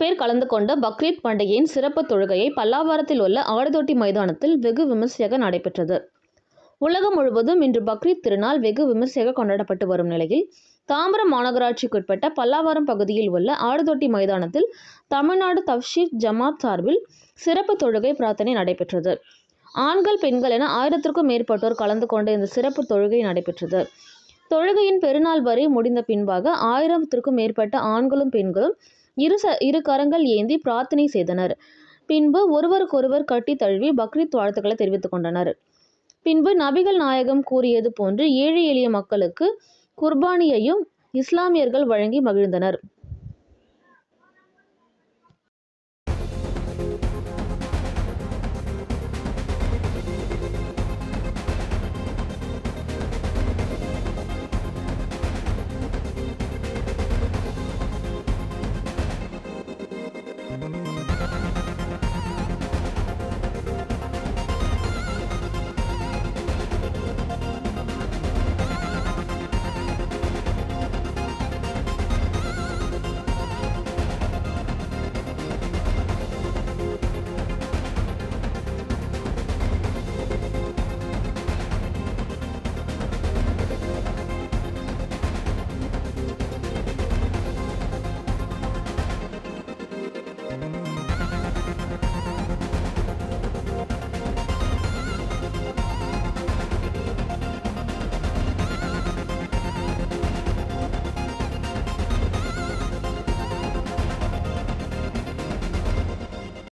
பேர் கலந்து கொண்ட பக்ரீத் பண்டிகையின் சிறப்பு தொழுகையை பல்லாவரத்தில் உள்ள ஆடுதொட்டி மைதானத்தில் வெகு விமர்சையாக நடைபெற்றது. உலகம் முழுவதும் இன்று பக்ரீத் திருநாள் வெகு விமர்சையாக கொண்டாடப்பட்டு வரும் நிலையில் தாம்பரம் மாநகராட்சிக்குட்பட்ட பல்லாவரம் பகுதியில் உள்ள ஆடுதொட்டி மைதானத்தில் தமிழ்நாடு தவ்ஹீத் ஜமாத் சார்பில் சிறப்பு தொழுகை பிரார்த்தனை நடைபெற்றது. ஆண்கள் பெண்கள் என 1000க்கும் மேற்பட்டோர் கலந்து கொண்ட இந்த சிறப்பு தொழுகை நடைபெற்றது. தொழுகையின் பெருநாள் வரை முடிந்த பின்பாக 1000க்கும் மேற்பட்ட ஆண்களும் பெண்களும் இரு கரங்கள் ஏந்தி பிரார்த்தனை செய்தனர். பின்பு ஒருவருக்கொருவர் கட்டி தழுவி பக்ரீத் வாழ்த்துக்களை தெரிவித்துக் கொண்டனர். பின்பு நபிகள் நாயகம் கூறியது போன்று ஏழை எளிய மக்களுக்கு குர்பானியையும் இஸ்லாமியர்கள் வழங்கி மகிழ்ந்தனர்.